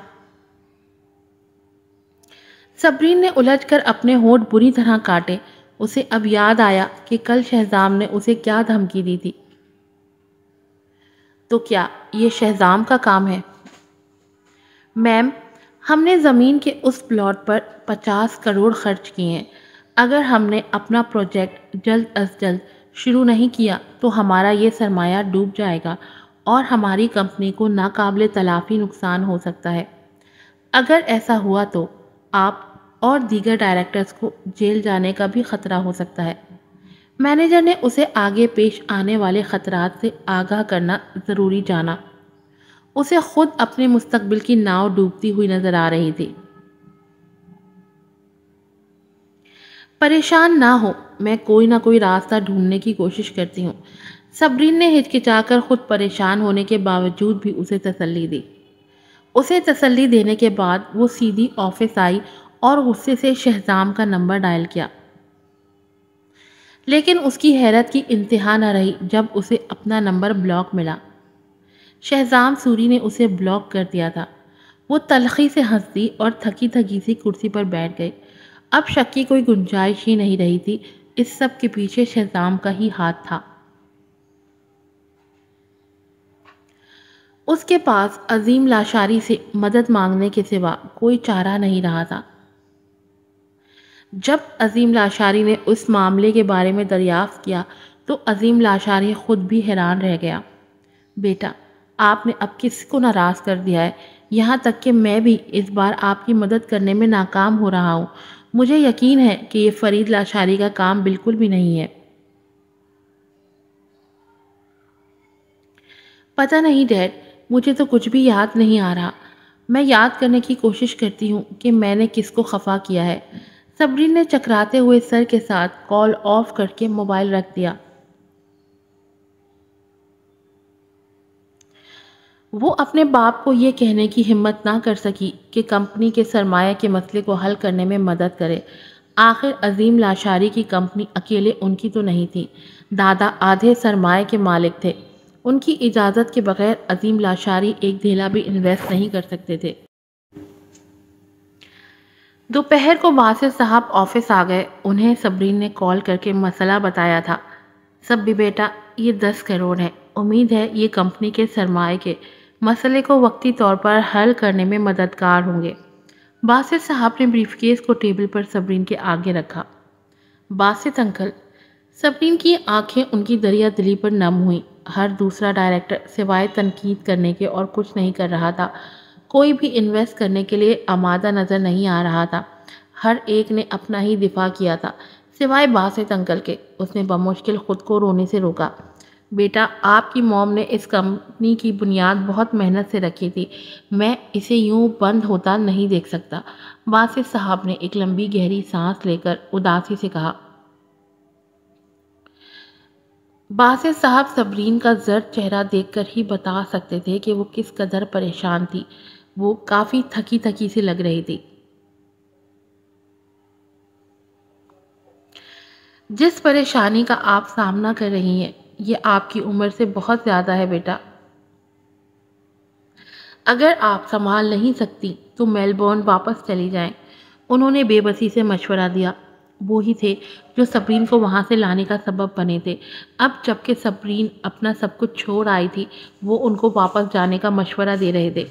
صبرین نے الجھ کر اپنے ہونٹ بری طرح کاٹے۔ اسے اب یاد آیا کہ کل شہزام نے اسے کیا دھمکی دی تھی۔ تو کیا یہ شہزام کا کام ہے؟ میم، ہم نے زمین کے اس پلاٹ پر 50 کروڑ خرچ کیے ہیں۔ اگر ہم نے اپنا پروجیکٹ جلد از جلد شروع نہیں کیا تو ہمارا یہ سرمایہ ڈوب جائے گا اور ہماری کمپنی کو ناقابل تلافی نقصان ہو سکتا ہے۔ اگر ایسا ہوا تو آپ اور دیگر ڈائریکٹرز کو جیل جانے کا بھی خطرہ ہو سکتا ہے۔ مینیجر نے اسے آگے پیش آنے والے خطرات سے آگاہ کرنا ضروری جانا۔ اسے خود اپنے مستقبل کی ناؤ ڈوبتی ہوئی نظر آ رہی تھی۔ پریشان نہ ہو، میں کوئی نہ کوئی راستہ ڈھونڈنے کی کوشش کرتی ہوں۔ صبرین نے ہچکچا کر خود پریشان ہونے کے باوجود بھی اسے تسلی دی۔ اسے تسلی دینے کے بعد وہ سیدھی آفس آئی اور غصے سے شہزام کا نمبر ڈائل کیا۔ لیکن اس کی حیرت کی انتہا نہ رہی جب اسے اپنا نمبر بلاک ملا۔ شہزام سوری نے اسے بلاک کر دیا تھا۔ وہ تلخی سے ہنس دی اور تھکی تھکی سی کرسی پر بیٹھ گئی۔ اب شک کی کوئی گنجائش ہی نہیں رہی تھی، اس سب کے پیچھے شہزام کا ہی ہاتھ تھا۔ اس کے پاس عظیم لاشاری سے مدد مانگنے کے سوا کوئی چارہ نہیں رہا تھا۔ جب عظیم لاشاری نے اس معاملے کے بارے میں دریافت کیا تو عظیم لاشاری خود بھی حیران رہ گیا۔ بیٹا، آپ نے اب کس کو ناراض کر دیا ہے؟ یہاں تک کہ میں بھی اس بار آپ کی مدد کرنے میں ناکام ہو رہا ہوں۔ مجھے یقین ہے کہ یہ فرید لاشاری کا کام بالکل بھی نہیں ہے۔ پتہ نہیں ڈیڈ، مجھے تو کچھ بھی یاد نہیں آ رہا۔ میں یاد کرنے کی کوشش کرتی ہوں کہ میں نے کس کو خفا کیا ہے۔ صبرین نے چکراتے ہوئے سر کے ساتھ کال آف کر کے موبائل رکھ دیا۔ وہ اپنے باپ کو یہ کہنے کی ہمت نہ کر سکی کہ کمپنی کے سرمایہ کے مسئلے کو حل کرنے میں مدد کرے۔ آخر عظیم لاشاری کی کمپنی اکیلے ان کی تو نہیں تھی۔ دادا آدھے سرمایہ کے مالک تھے۔ ان کی اجازت کے بغیر عظیم لاشاری ایک دھیلا بھی انویسٹ نہیں کر سکتے تھے۔ دوپہر کو باسط صاحب آفس آ گئے۔ انہیں صبرین نے کال کر کے مسئلہ بتایا تھا۔ صبری بیٹا، یہ 10 کروڑ ہے۔ امید ہے یہ کمپنی کے سرمایہ کے مسئلے کو وقتی طور پر حل کرنے میں مددگار ہوں گے۔ باسط صاحب نے بریف کیس کو ٹیبل پر صبرین کے آگے رکھا۔ باسط انکل۔ صبرین کی آنکھیں ان کی دریا دلی پر نم ہوئیں۔ ہر دوسرا ڈائریکٹر سوائے تنقید کرنے کے اور کچھ نہیں کر رہا تھا۔ کوئی بھی انویسٹ کرنے کے لیے آمادہ نظر نہیں آ رہا تھا۔ ہر ایک نے اپنا ہی دفاع کیا تھا سوائے باسط انکل کے۔ اس نے بمشکل خود کو رونے سے روکا۔ بیٹا، آپ کی موم نے اس کمپنی کی بنیاد بہت محنت سے رکھی تھی۔ میں اسے یوں بند ہوتا نہیں دیکھ سکتا۔ باسط صاحب نے ایک لمبی گہری سانس لے کر اداسی سے کہا۔ باسط صاحب صبرین کا زرد چہرہ دیکھ کر ہی بتا سکتے تھے کہ وہ کس قدر پریشان تھی۔ وہ کافی تھکی تھکی سی لگ رہی تھی۔ جس پریشانی کا آپ سامنا کر رہی ہیں یہ آپ کی عمر سے بہت زیادہ ہے بیٹا۔ اگر آپ سنبھال نہیں سکتی تو میلبورن واپس چلی جائیں۔ انہوں نے بے بسی سے مشورہ دیا۔ وہی تھے جو صبرین کو وہاں سے لانے کا سبب بنے تھے۔ اب جب کہ صبرین اپنا سب کچھ چھوڑ آئی تھی، وہ ان کو واپس جانے کا مشورہ دے رہے تھے،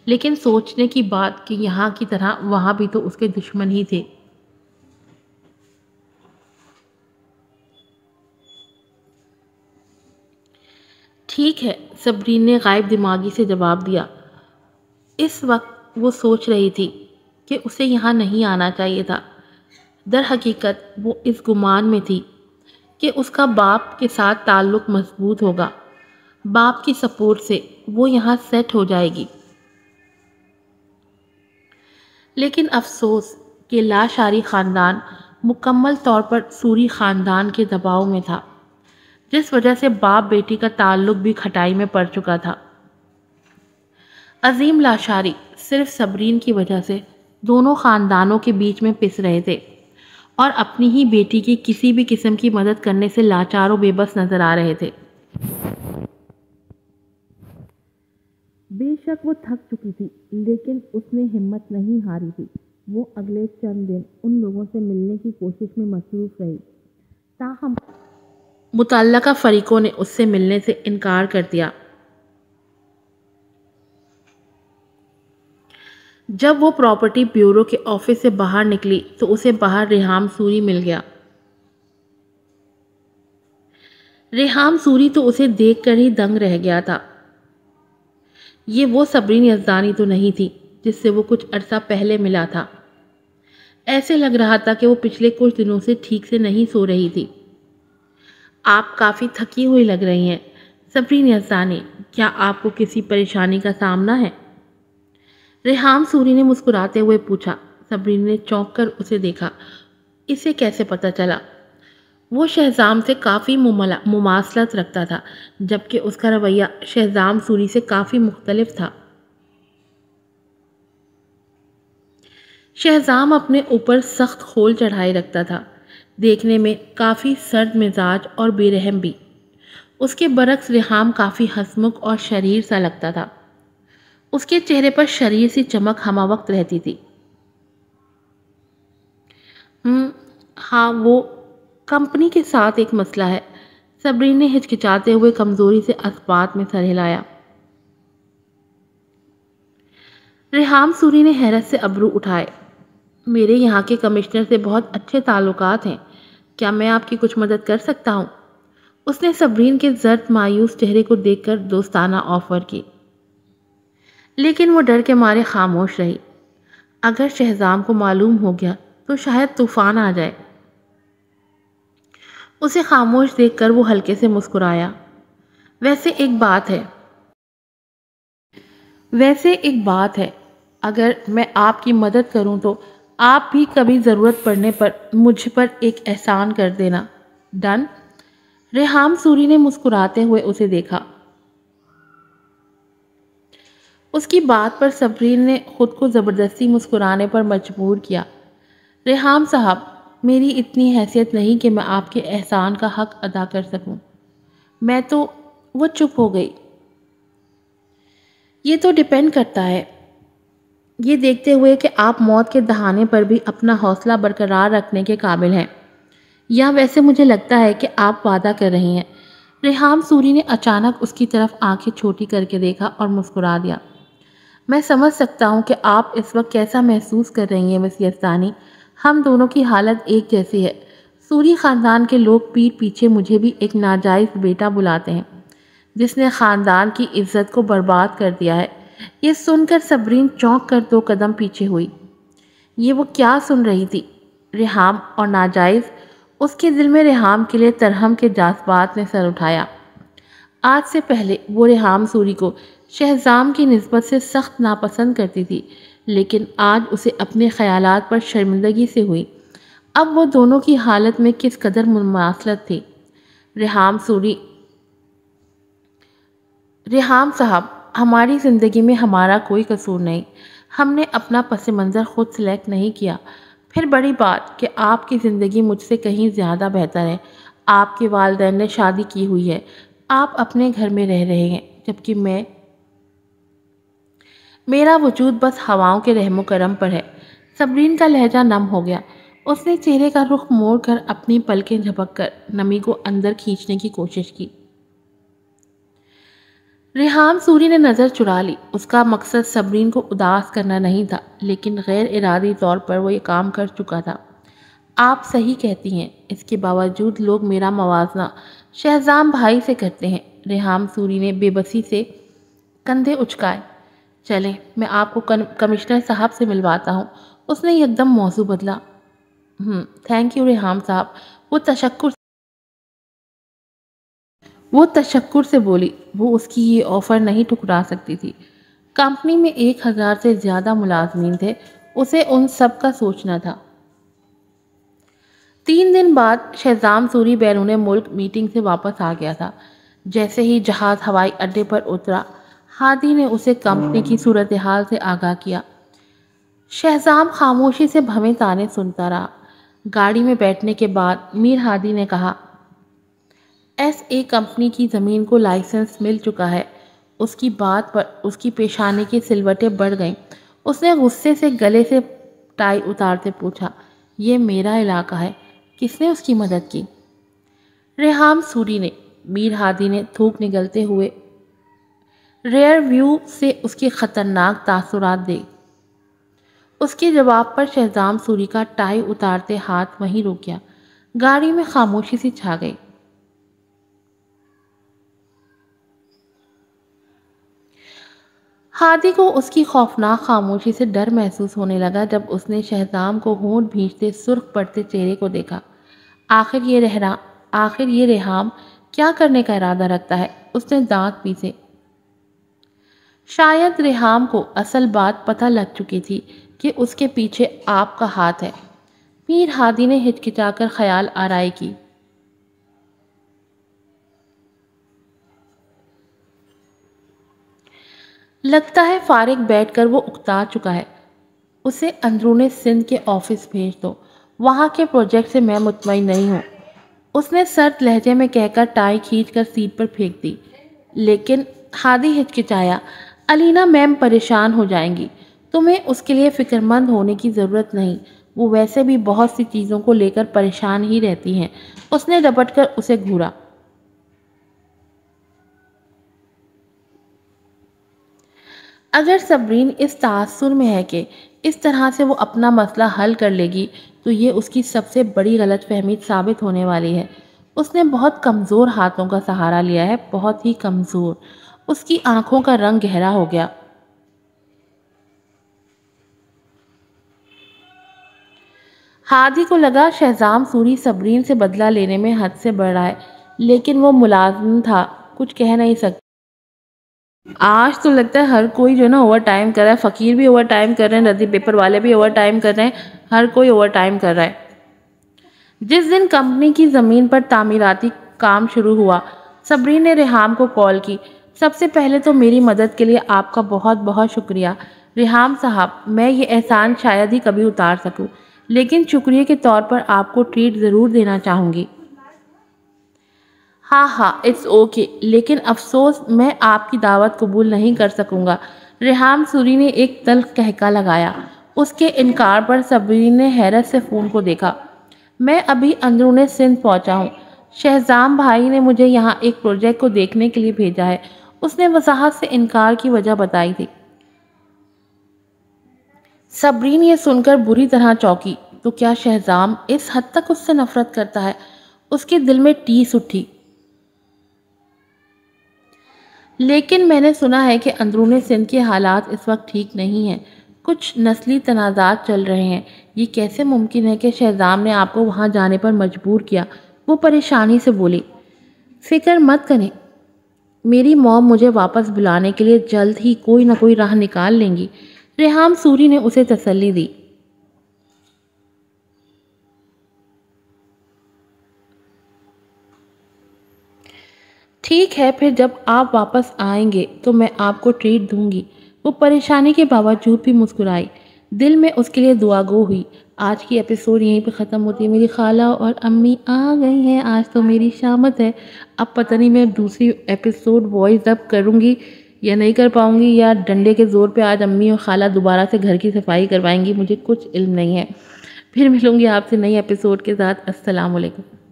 لیکن سوچنے کی بات کہ یہاں کی طرح وہاں بھی تو اس کے دشمن ہی تھے۔ ٹھیک ہے، صبرین نے غائب دماغی سے جواب دیا۔ اس وقت وہ سوچ رہی تھی کہ اسے یہاں نہیں آنا چاہیے تھا۔ در حقیقت وہ اس گمان میں تھی کہ اس کا باپ کے ساتھ تعلق مضبوط ہوگا، باپ کی سپورٹ سے وہ یہاں سیٹ ہو جائے گی۔ لیکن افسوس کہ لاشاری خاندان مکمل طور پر سوری خاندان کے دباؤ میں تھا، جس وجہ سے باپ بیٹی کا تعلق بھی کھٹائی میں پڑ چکا تھا۔ عظیم لاشاری صرف صبرین کی وجہ سے دونوں خاندانوں کے بیچ میں پس رہے تھے اور اپنی ہی بیٹی کی کسی بھی قسم کی مدد کرنے سے لاچار و بے بس نظر آ رہے تھے۔ بے شک وہ تھک چکی تھی، لیکن اس نے ہمت نہیں ہاری تھی۔ وہ اگلے چند دن ان لوگوں سے ملنے کی کوشش میں مصروف رہی، تاہم متعلقہ فریقوں نے اس سے ملنے سے انکار کر دیا۔ جب وہ پراپرٹی بیورو کے آفس سے باہر نکلی تو اسے باہر ریحام سوری مل گیا۔ ریحام سوری تو اسے دیکھ کر ہی دنگ رہ گیا تھا۔ یہ وہ صبرین یزدانی تو نہیں تھی جس سے وہ کچھ عرصہ پہلے ملا تھا۔ ایسے لگ رہا تھا کہ وہ پچھلے کچھ دنوں سے ٹھیک سے نہیں سو رہی تھی۔ آپ کافی تھکی ہوئی لگ رہی ہیں صبرین یزدانی، کیا آپ کو کسی پریشانی کا سامنا ہے؟ ریحام سوری نے مسکراتے ہوئے پوچھا۔ صبرین نے چونک کر اسے دیکھا۔ اسے کیسے پتہ چلا؟ وہ شہزام سے کافی مماثلت رکھتا تھا، جبکہ اس کا رویہ شہزام سوری سے کافی مختلف تھا۔ شہزام اپنے اوپر سخت خول چڑھائے رکھتا تھا، دیکھنے میں کافی سرد مزاج اور بے رحم بھی۔ اس کے برعکس ریحام کافی ہنسمکھ اور شریر سا لگتا تھا۔ اس کے چہرے پر شریر سی چمک ہمہ وقت رہتی تھی۔ ہاں، وہ کمپنی کے ساتھ ایک مسئلہ ہے۔ صبرین نے ہچکچاتے ہوئے کمزوری سے اسبات میں سر ہلایا۔ ریحام سوری نے حیرت سے ابرو اٹھائے۔ میرے یہاں کے کمشنر سے بہت اچھے تعلقات ہیں، کیا میں آپ کی کچھ مدد کر سکتا ہوں؟ اس نے صبرین کے زرد مایوس چہرے کو دیکھ کر دوستانہ آفر کی، لیکن وہ ڈر کے مارے خاموش رہی۔ اگر شہزام کو معلوم ہو گیا تو شاید طوفان آ جائے۔ اسے خاموش دیکھ کر وہ ہلکے سے مسکرایا۔ ویسے ایک بات ہے، اگر میں آپ کی مدد کروں تو آپ بھی کبھی ضرورت پڑنے پر مجھ پر ایک احسان کر دینا۔ ڈن؟ ریحام سوری نے مسکراتے ہوئے اسے دیکھا۔ اس کی بات پر صبرین نے خود کو زبردستی مسکرانے پر مجبور کیا۔ ریحام صاحب، میری اتنی حیثیت نہیں کہ میں آپ کے احسان کا حق ادا کر سکوں۔ وہ چپ ہو گئی۔ یہ تو ڈیپینڈ کرتا ہے، یہ دیکھتے ہوئے کہ آپ موت کے دہانے پر بھی اپنا حوصلہ برقرار رکھنے کے قابل ہیں، یا ویسے مجھے لگتا ہے کہ آپ وعدہ کر رہی ہیں۔ ریحام سوری نے اچانک اس کی طرف آنکھیں چھوٹی کر کے دیکھا اور مسکرا دیا۔ میں سمجھ سکتا ہوں کہ آپ اس وقت کیسا محسوس کر رہی ہیں مس یزدانی، ہم دونوں کی حالت ایک جیسی ہے۔ سوری خاندان کے لوگ پیٹھ پیچھے مجھے بھی ایک ناجائز بیٹا بلاتے ہیں، جس نے خاندان کی عزت کو برباد کر دیا ہے۔ یہ سن کر صبرین چونک کر 2 قدم پیچھے ہوئی۔ یہ وہ کیا سن رہی تھی؟ ریحام اور ناجائز؟ اس کے دل میں ریحام کے لیے ترہم کے جذبات نے سر اٹھایا۔ آج سے پہلے وہ ریحام سوری کو شہزام کی نسبت سے سخت ناپسند کرتی تھی، لیکن آج اسے اپنے خیالات پر شرمندگی سے ہوئی۔ اب وہ دونوں کی حالت میں کس قدر مماثلت تھی۔ ریحام صاحب، ہماری زندگی میں ہمارا کوئی قصور نہیں، ہم نے اپنا پس منظر خود سلیکٹ نہیں کیا۔ پھر بڑی بات کہ آپ کی زندگی مجھ سے کہیں زیادہ بہتر ہے، آپ کے والدین نے شادی کی ہوئی ہے، آپ اپنے گھر میں رہ رہے ہیں، جبکہ میرا وجود بس ہواؤں کے رحم و کرم پر ہے۔ صبرین کا لہجہ نم ہو گیا۔ اس نے چہرے کا رخ موڑ کر اپنی پلکیں جھپک کر نمی کو اندر کھینچنے کی کوشش کی۔ ریحام سوری نے نظر چرا لی۔ اس کا مقصد صبرین کو اداس کرنا نہیں تھا، لیکن غیر ارادی طور پر وہ یہ کام کر چکا تھا۔ آپ صحیح کہتی ہیں، اس کے باوجود لوگ میرا موازنہ شہزام بھائی سے کرتے ہیں۔ ریحام سوری نے بے بسی سے کندھے اچکائے۔ چلیں، میں آپ کو کمشنر صاحب سے ملواتا ہوں۔ اس نے یکدم موضوع بدلا۔ تھینک یو ریحام صاحب، وہ تشکر سے بولی۔ وہ اس کی یہ آفر نہیں ٹھکرا سکتی تھی۔ کمپنی میں 1000 سے زیادہ ملازمین تھے، اسے ان سب کا سوچنا تھا۔ 3 دن بعد شہزام سوری بیرون ملک میٹنگ سے واپس آ گیا تھا۔ جیسے ہی جہاز ہوائی اڈے پر اترا، ہادی نے اسے کمپنی کی صورتحال سے آگاہ کیا۔ شہزام خاموشی سے بھویں تانے سنتا رہا۔ گاڑی میں بیٹھنے کے بعد میر ہادی نے کہا، ایس اے کمپنی کی زمین کو لائسنس مل چکا ہے۔ اس کی بات پر اس کی پیشانی کی سلوٹیں بڑھ گئیں۔ اس نے غصے سے گلے سے ٹائی اتارتے پوچھا، یہ میرا علاقہ ہے، کس نے اس کی مدد کی؟ ریحام سوری نے۔ میر ہادی نے تھوک نگلتے ہوئے ریئر ویو سے اس کے خطرناک تاثرات دے۔ اس کے جواب پر شہزام سوری کا ٹائی اتارتے ہاتھ وہیں رک گیا۔ گاڑی میں خاموشی سی چھا گئی۔ ہادی کو اس کی خوفناک خاموشی سے ڈر محسوس ہونے لگا جب اس نے شہزام کو ہونٹ بھینچتے سرخ پڑتے چہرے کو دیکھا۔ آخر یہ ریحام کیا کرنے کا ارادہ رکھتا ہے؟ اس نے دانت پیسے۔ شاید ریحام کو اصل بات پتہ لگ چکی تھی کہ اس کے پیچھے آپ کا ہاتھ ہے۔ میر ہادی نے ہچکچا کر خیال آرائی کی۔ لگتا ہے فارغ بیٹھ کر وہ اکتا چکا ہے۔ اسے اندرون سندھ کے آفس بھیج دو، وہاں کے پروجیکٹ سے میں مطمئن نہیں ہوں۔ اس نے سرد لہجے میں کہہ کر ٹائی کھینچ کر سیٹ پر پھینک دی۔ لیکن ہادی ہچکچایا۔ علینا میم پریشان ہو جائیں گی، تمہیں اس کے لیے فکر مند ہونے کی ضرورت نہیں، وہ ویسے بھی بہت سی چیزوں کو لے کر پریشان ہی رہتی ہیں۔ اس نے رپٹ کر اسے گھورا۔ اگر صبرین اس تاثر میں ہے کہ اس طرح سے وہ اپنا مسئلہ حل کر لے گی تو یہ اس کی سب سے بڑی غلط فہمی ثابت ہونے والی ہے۔ اس نے بہت کمزور ہاتھوں کا سہارا لیا ہے، بہت ہی کمزور۔ اس کی آنکھوں کا رنگ گہرا ہو گیا۔ ہادی کو لگا شہزام سوری صبرین سے بدلہ لینے میں حد سے بڑھ رہا ہے، لیکن وہ ملازم تھا، کچھ کہہ نہیں سکتا۔ آج تو لگتا ہے ہر کوئی جو نا اوور ٹائم کر رہا ہے، فقیر بھی اوور ٹائم کر رہے ہیں، رضی پیپر والے بھی اوور ٹائم کر رہے ہیں، ہر کوئی اوور ٹائم کر رہا ہے۔ جس دن کمپنی کی زمین پر تعمیراتی کام شروع ہوا، صبرین نے ریحام کو کال کی۔ سب سے پہلے تو میری مدد کے لیے آپ کا بہت بہت شکریہ ریحام صاحب، میں یہ احسان شاید ہی کبھی اتار سکوں، لیکن شکریہ کے طور پر آپ کو ٹریٹ ضرور دینا چاہوں گی۔ ہاں اٹس اوکے، لیکن افسوس میں آپ کی دعوت قبول نہیں کر سکوں گا۔ ریحام سوری نے ایک تلخ قہقہ لگایا۔ اس کے انکار پر صبرین نے حیرت سے فون کو دیکھا۔ میں ابھی اندرون سندھ پہنچا ہوں، شہزام بھائی نے مجھے یہاں ایک پروجیکٹ کو دیکھنے کے لیے بھیجا ہے۔ اس نے وضاحت سے انکار کی وجہ بتائی تھی۔ صبرین یہ سن کر بری طرح چونکی۔ تو کیا شہزام اس حد تک اس سے نفرت کرتا ہے؟ اس کے دل میں ٹیس اٹھی۔ لیکن میں نے سنا ہے کہ اندرون سندھ کے حالات اس وقت ٹھیک نہیں ہیں، کچھ نسلی تنازعات چل رہے ہیں۔ یہ کیسے ممکن ہے کہ شہزام نے آپ کو وہاں جانے پر مجبور کیا؟ وہ پریشانی سے بولی۔ فکر مت کریں، میری موم مجھے واپس بلانے کے لیے جلد ہی کوئی نہ کوئی راہ نکال لیں گی۔ ریحام سوری نے اسے تسلی دی۔ ٹھیک ہے، پھر جب آپ واپس آئیں گے تو میں آپ کو ٹریٹ دوں گی۔ وہ پریشانی کے باوجود بھی مسکرائی۔ دل میں اس کے لیے دعا گو ہوئی۔ آج کی ایپیسوڈ یہیں پہ ختم ہوتی ہے۔ میری خالہ اور امی آ گئی ہیں، آج تو میری شامت ہے۔ اب پتہ نہیں میں دوسری ایپیسوڈ وائس اب کروں گی یا نہیں کر پاؤں گی، یا ڈنڈے کے زور پہ آج امی اور خالہ دوبارہ سے گھر کی صفائی کروائیں گی، مجھے کچھ علم نہیں ہے۔ پھر ملوں گی آپ سے نئی ایپیسوڈ کے ساتھ۔ السلام علیکم۔